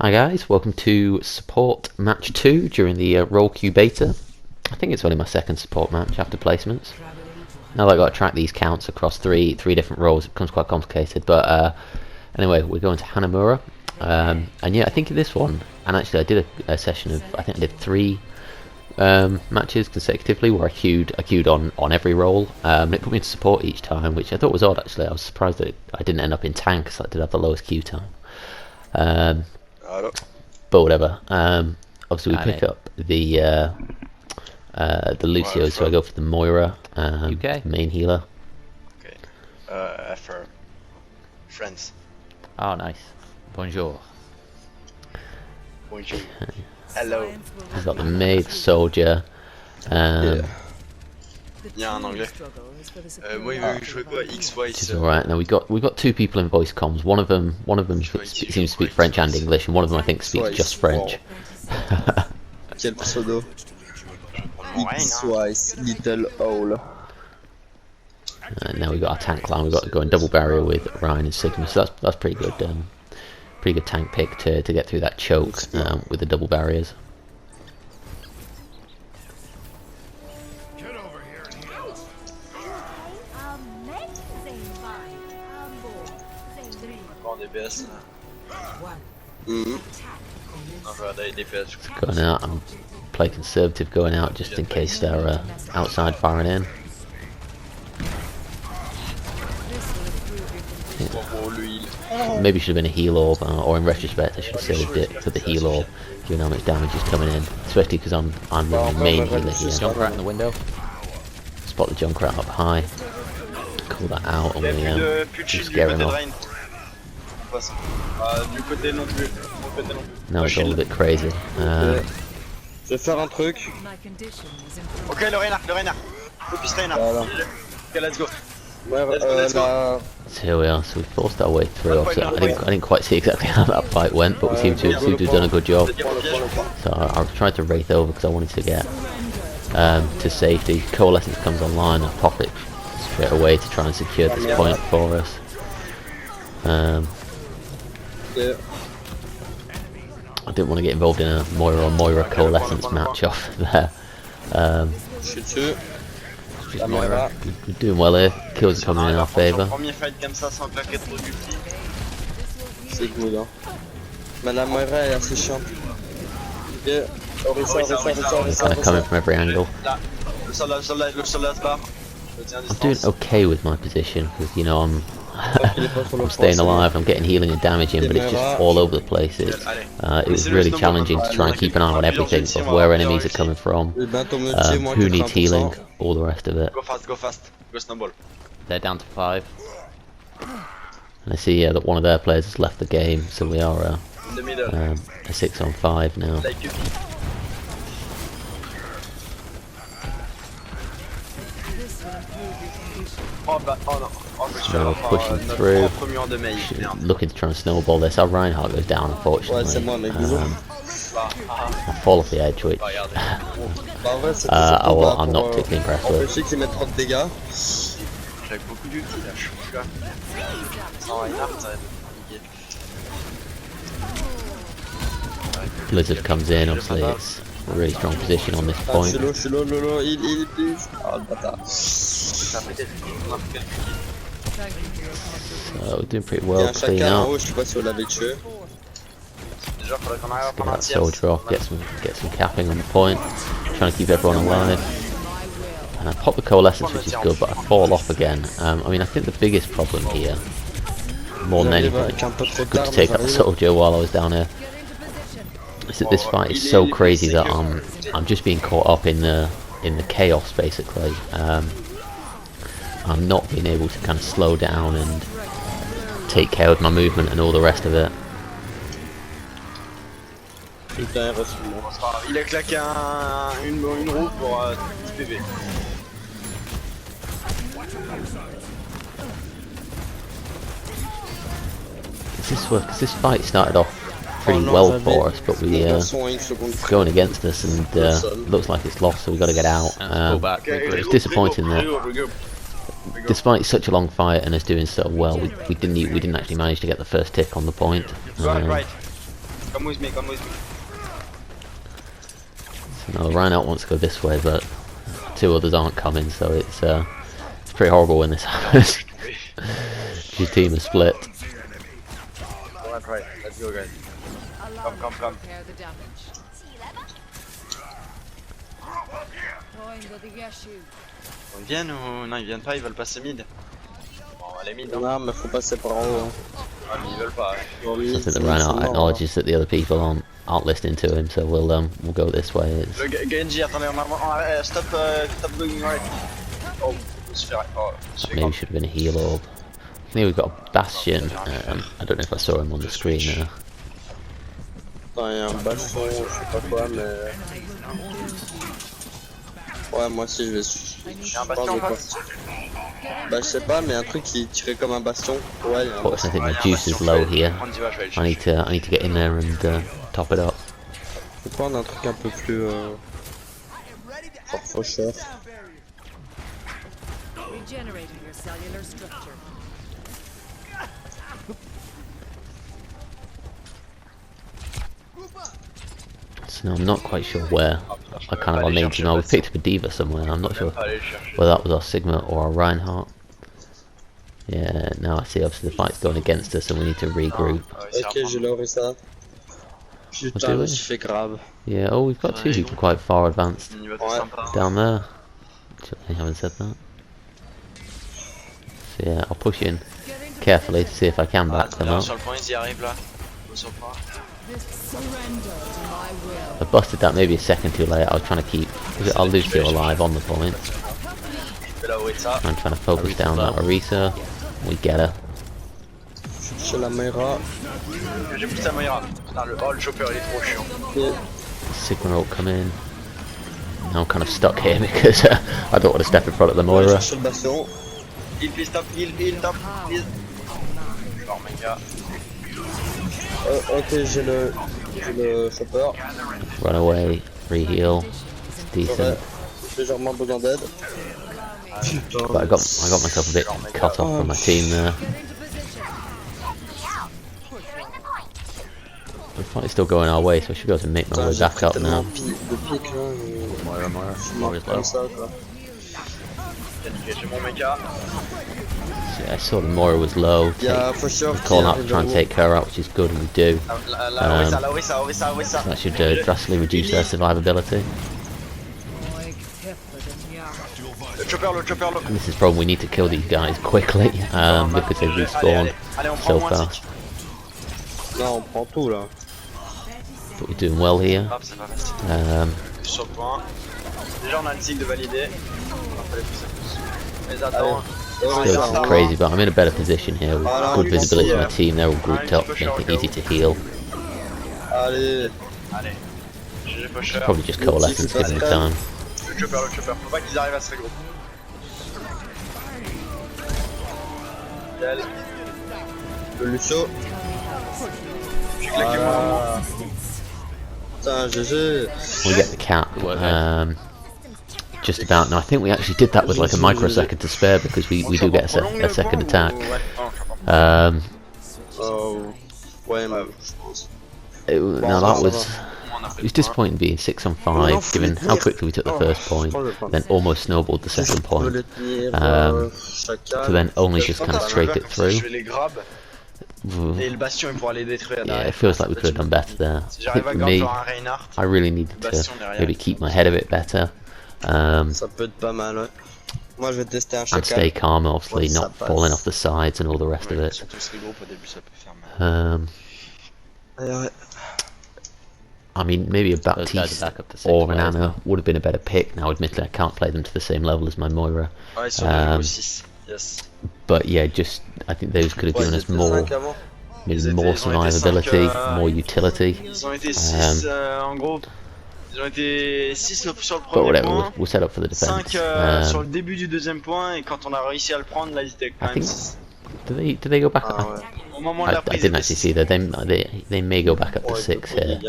Hi guys, welcome to Support Match 2 during the RQB beta. I think it's only my second support match after placements. Now that I've got to track these counts across three different roles, it becomes quite complicated. But anyway, we're going to Hanamura. And yeah, I think in this one, and actually I did a session of, I think I did 3 matches consecutively where I queued on every role. It put me into support each time, which I thought was odd actually. I was surprised that I didn't end up in tank, because I did have the lowest queue time. But whatever. Obviously we pick up the Lucio, so I go for the Moira, main healer. Okay. For friends. Oh, nice. Bonjour. Bonjour. Hello. He's got the maid, soldier. Il y a un anglais. Moi, je jouais quoi? X-Wise. Alright, now we got 2 people in voice comms. One of them seems to speak French and English, and one of them I think speaks just French. Quel pseudo? X-Wise, little owl. Now we've got our tank line. We've got to go in double barrier with Ryan and Sigma, so that's pretty good. Pretty good tank pick to get through that choke with the double barriers. DPS. Going out, I'm play conservative going out just in case they're outside firing in. Yeah. Maybe should have been a heal orb, or in retrospect I should have saved it for the heal orb, given how much damage is coming in, especially because I'm the main healer here. Junkrat in the window. Spot the Junkrat up high, call that out, and we just scaring off. Now it's all a bit crazy. Je vais faire un truc. Ok, le Reinhardt. Focus Reinhardt. Ok, let's go. Let's go. So here we are. So we forced our way through. Obviously, I didn't quite see exactly how that fight went, but we seem to have done a good job. So I tried to wraith over because I wanted to get to safety. Coalescence comes online. I pop it straight away to try and secure this point for us. I didn't want to get involved in a Moira coalescence match off there. We're doing well here. Kills are coming in our favour. C'est cool, hein. Madame Moira elle est assez chiante. Kind of coming from every angle. I'm doing okay with my position because, you know, I'm staying alive, I'm getting healing and damage in, but it's just all over the place. It was really challenging to try and keep an eye on everything, of where enemies are coming from, who needs healing, all the rest of it. Go fast. Go snowball. They're down to 5. And I see that one of their players has left the game, so we are a 6-on-5 now. So we're pushing through, looking to try and snowball this. Our Reinhardt goes down, unfortunately. I fall off the edge, which I'm not particularly impressed with. Blizzard comes in, obviously it's a really strong position on this point. So we're doing pretty well, clean up. Let's get that soldier off, get some capping on the point, trying to keep everyone alive. And I pop the coalescence, which is good, but I fall off again. I mean, I think the biggest problem here, more than anything, it's good to take out the soldier while I was down here, is that this fight is so crazy that I'm just being caught up in the chaos basically. I'm not being able to kind of slow down and take care of my movement and all the rest of it. Il a claqué une roue pour 10 PV. This fight started off pretty well for us, but we going against us, and looks like it's lost, so we've got to get out. It's disappointing that despite such a long fight and us doing so well, we didn't actually manage to get the first tick on the point. Come with me, come with me. So now the Rhino wants to go this way, but two others aren't coming, so it's pretty horrible when this happens. Your team is split. Right, let's go guys. Come. Ils viennent ou... Non, ils viennent pas, ils veulent passer mid. Bon, on va aller mid, hein. Non, mais faut passer par en haut. Ah, mais ils veulent pas. I think the Rhino acknowledges that the other people aren't listening to him, so we'll go this way. It's Le Genji, attendez, stop going right. Oh, je suis fait... Oh, je suis fait maybe should have been a heal orb. Here we've got a Bastion. I don't know if I saw him on the screen there. Attends, il y a un bastion, je sais pas quoi, mais... Ouais, moi aussi je vais... Il y a un bastion en face. Bah je sais pas, mais un truc qui tirait comme un bastion. Ouais, il y a un Of course, I bastion. think my juice is low here. On y va, je vais I need to get in there and top it up. Faut prendre un truc un peu plus... faucheur. Regenerating your cellular structure. So now I'm not quite sure where I kind of our main team are. We picked up a Diva somewhere. I'm not sure whether that was our Sigma or our Reinhardt. Yeah, now I see obviously the fight's going against us and we need to regroup. Ok, j'ai l'aurai ça. Putain, je fais grave. Yeah, oh, we've got two people quite far advanced Niveau tout sympa. down there. I haven't said that. So yeah, I'll push in carefully to see if I can back them up. Sur le point, ils y arrivent là. Sur le point. Surrender to my will. I busted that maybe a second too late. I was trying to keep Lucio alive on the point. C'est là où est ça. I'm trying to focus down that Orisa. We get her. Sur la Mayra. J'ai poussé à Moira. Putain, le chopper il est trop chiant. Ok. Sigma ult come in. Now I'm kind of stuck here because I don't want to step in front of the Moira. Sur le bastion. Heal, please, stop, heal, stop, please. Oh my god. Ok, j'ai le chopper. Run away, free heal. It's decent. Légèrement besoin d'aide. But I got myself a bit cut off from my team there. The fight's still going our way, so I should be able to make my way back up now. Moira's low. J'ai mon mecha. So yeah, I saw the Moira was low. Calling out to try and take her out, which is good, and we do. La Orisa. So that should drastically reduce their survivability. Le chopper. And this is the problem, we need to kill these guys quickly because they respawn so fast. Non, on prend tout là. But we're doing well here. C'est pas facile. Sur le point. Déjà on a le tig de valider. Les attends. Still, it's crazy, but I'm in a better position here with good visibility of my team. They're all grouped up, making it easy to heal. Allez. J'ai pusher. Probably just coalescence given the time. Le chopper. Faut pas qu'ils arrivent à se regrouper. Le Lucio. Je suis claqué moi. Putain, GG. We get the cap. Just about. Now I think we actually did that with like a microsecond to spare because we do get a second attack. Oh, ouais, mais je pense. Now that was. It was disappointing being 6 on 5, given how quickly we took the first point, then almost snowballed the second point, to then only just kind of scrape it through. Yeah, it feels like we could have done better there. I think for me, I really needed to maybe keep my head a bit better, and stay calm, obviously, not falling off the sides and all the rest of it. I mean, maybe a Baptiste or an Anna would have been a better pick. Now, admittedly, I can't play them to the same level as my Moira. But yeah, just I think those could have given us more, maybe more survivability, more utility. But whatever, we'll set up for the defense. 5 sur le début du deuxième point, et quand on a réussi à le prendre, là, ils étaient quand même 6. Do they go back up? I didn't actually see that. They may go back up to 6 here.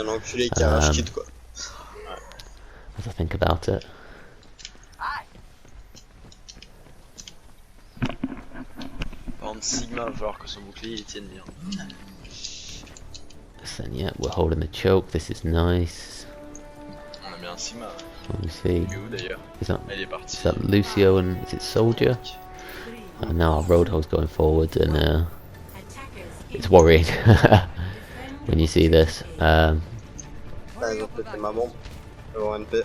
As I think about it. Par contre, Sigma va falloir que son bouclier il tienne bien. So yeah, we're holding the choke. This is nice. On a mis un Sima. Let me see. Il est où d'ailleurs? Is that, Il est parti. is that Lucio and is it Soldier? And now our Roadhog's going forward, and it's worrying when you see this. Ah, ils ont pété ma bombe. Au NP.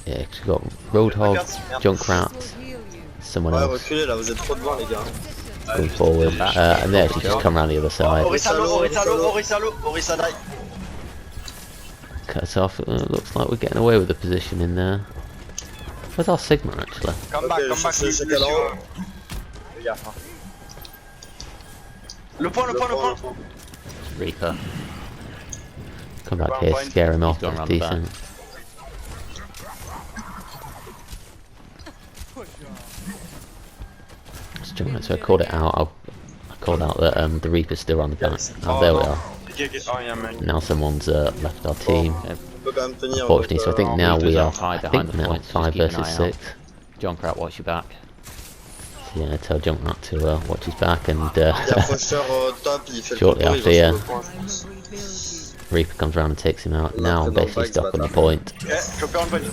Yeah, 'cause we've got Roadhog, Junkrat, Heal you. someone Ouais, else reculez là, vous êtes trop devant les gars. going forward, and they actually just come around the other side. Orisa low, Orisa low, Orisa low, Orisa die. Cut us off. Looks like we're getting away with the position in there. Where's our Sigma actually? Come back, c'est Lucio. là-haut. Fais gaffe. Hein. Le point. Reaper. Come back here, scare him off. going That's round the back. decent. So I called it out. I called out that the Reaper's still on the back. Oh, there we are. Oh, y'a un mec. Now someone's left our team. On peut quand même tenir. Unfortunately, so I think now we are. I Hide behind think the now points, it's just 5 keep an versus eye out. 6. Junkrat, watch your back. So yeah, tell Junkrat to watch his back, and Il y a Faucheur au top, il fait le Shortly tour, il after, va yeah. sur le point, je I will pense. rebuild you. Reaper comes around and takes him out. Now I'm basically stuck on the point. Ok, chopper on point.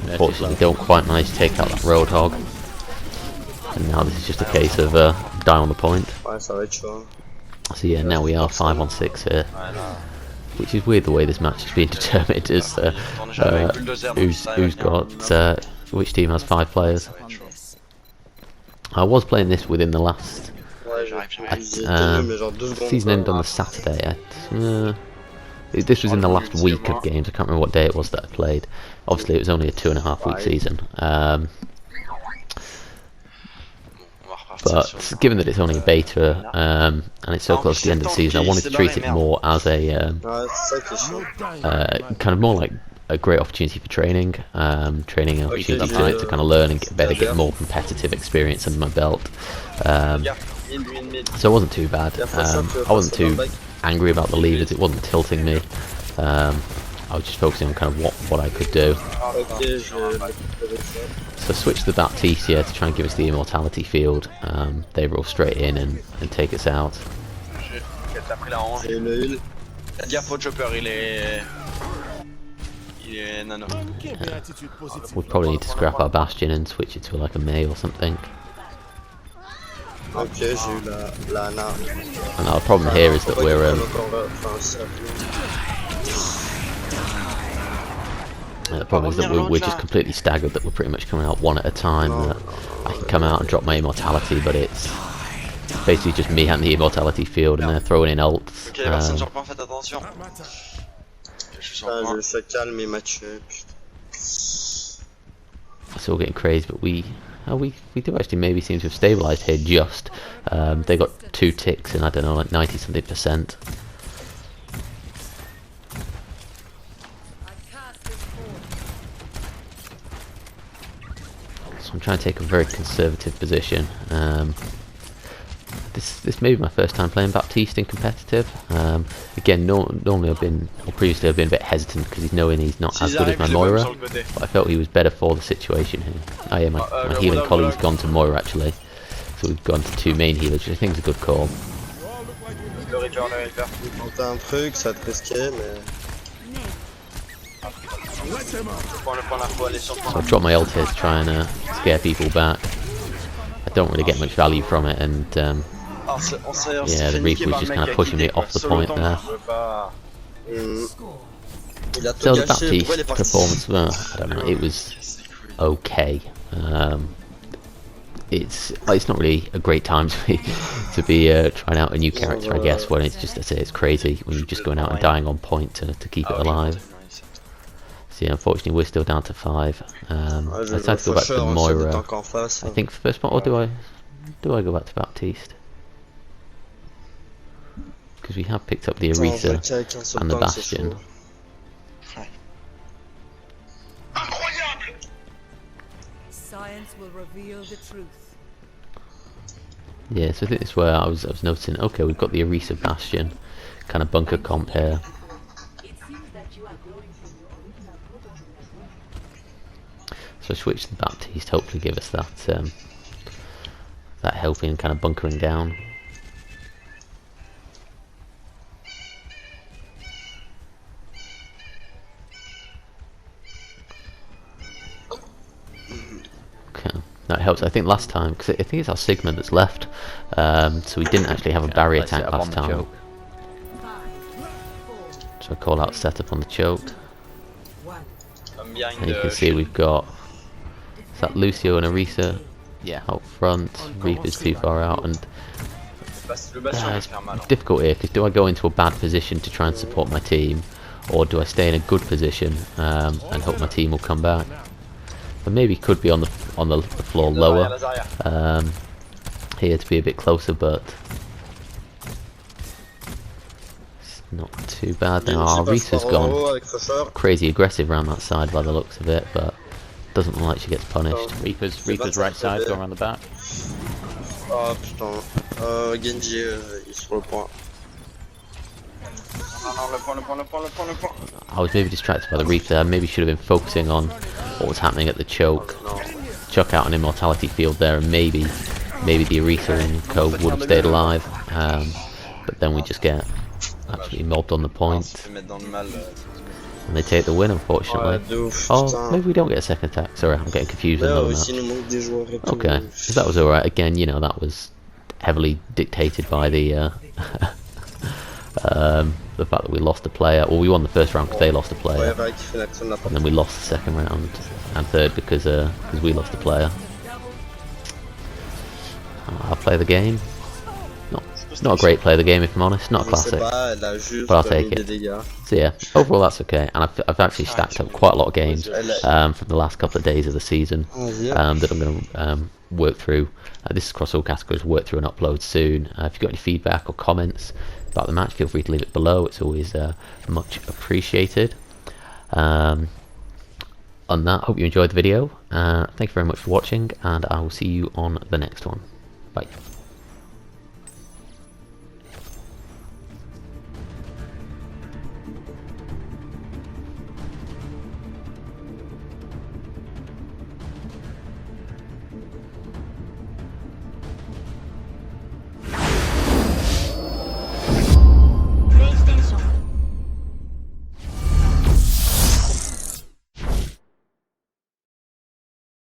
Unfortunately, don't quite manage to take out that Roadhog. And now this is just a case of die on the point. Ouais, ça va être chaud. So yeah, now we are 5 on 6 here. Which is weird the way this match is being determined is who's got which team has 5 players. I was playing this within the last Ouais, j'y ai tenu, mais genre 2 secondes. season end on the Saturday. This was in the last week of games. I can't remember what day it was that I played. Obviously, it was only a 2.5 week season. But given that it's only a beta and it's so close to the end of the season, I wanted to treat it more as a Ouais, c'est ça qui est chaud. kind of more like a great opportunity for training, training an opportunity to kind of learn and get better, get more competitive experience under my belt. So it wasn't too bad. I wasn't too angry about the levers. It wasn't tilting me. I was just focusing on kind of what I could do. Ok, je. So switch the Baptiste here to try and give us the immortality field. They roll straight in and take us out. T'as pris la range. J'ai une heal. Fais gaffe au chopper, il est nano. We'll probably need to scrap our Bastion and switch it to like a May or something. Ok, j'ai eu la Ana. And our problem here is that we're the problem is that we're just completely staggered, that we're pretty much coming out one at a time. That I can come out and drop my immortality, but it's basically just me and the immortality field, and they're throwing in ults. Ok, personne sur le point, faites attention. Je suis sur le Putain, je point. le fais calme, il m'a tué. Putain. It's all getting crazy, but we do actually maybe seem to have stabilised here just. They got 2 ticks and I don't know, like 90 something %. So I'm trying to take a very conservative position. This may be my first time playing Baptiste in competitive. Again, normally previously I've been a bit hesitant because knowing he's not as good as my Moira, but I felt he was better for the situation here. Oh yeah, my healing colleague's gone to Moira actually, so we've gone to 2 main healers, which I think is a good call. Le Reaper, le Reaper. Tenter un truc, ça va être risqué, mais. Le point, l'info, allez sur le So point. I've dropped my ult here to try and scare people back. I don't really get much value from it, and Ah, yeah, the Reaper was just kind of pushing me off the point there. Il a tout So the gâché, pourquoi il est Baptiste parti? performance, well, I don't know, it was okay. It's not really a great time to be trying out a new character, I guess, when it's just, I say, it's crazy when you're just going out and dying on point to keep it alive. So yeah, unfortunately we're still down to 5. I decided to go back to Moira. I think for first part, or do I go back to Baptiste? Because we have picked up the Orisa and the Bastion. Science will reveal the truth. Yeah, so I think this is where I was noticing, okay, we've got the Orisa Bastion, kind of bunker comp here. So switch to the Baptiste, hopefully give us that that helping and kind of bunkering down. Okay, that helps. I think last time, because I think it's our Sigma that's left, so we didn't actually have a barrier Let's set tank up last on the time. choke. So I call out setup on the choke. I'm behind And you the can see shield. we've got, is that Lucio and Orisa Yeah. out front, Reaper's too far out, and Le bastion va it's faire mal. difficult here, because do I go into a bad position to try and support my team, or do I stay in a good position and hope my team will come back? But maybe could be on the floor lower here to be a bit closer, but it's not too bad. Now our Orisa's gone crazy aggressive around that side by the looks of it, but doesn't look like she gets punished. Reaper's right side going around the back. Oh putain. Genji il est sur le point. Non, le point. I was maybe distracted by the Reaper there. Maybe should have been focusing on what was happening at the choke. Chuck out an immortality field there, and maybe the Orisa and co would have stayed alive. But then we just get absolutely mobbed on the On point, se fait mettre dans le mal. and they take the win, unfortunately. Ouais, de ouf, Oh, putain. maybe we don't get a second attack. Sorry, I'm getting confused with Là another aussi, match. il nous manque des joueurs et tout. Okay, so that was alright. Again, you know, that was heavily dictated by the the fact that we lost a player. Well, we won the first round because they lost a Ouais, player, Rai qui fait l'action de la and porte. then we lost the second round and third because we lost a player. I'll play the game. Not a great play of the game, if I'm honest. Not a Je sais classic. pas, elle a juste But I'll mis take des it. dégâts. So yeah, overall that's okay, and I've actually stacked up quite a lot of games from the last couple of days of the season that I'm going to work through. This is across all categories, work through and upload soon. If you've got any feedback or comments about the match, feel free to leave it below. It's always much appreciated. On that, hope you enjoyed the video. Thank you very much for watching, and I will see you on the next one. Bye.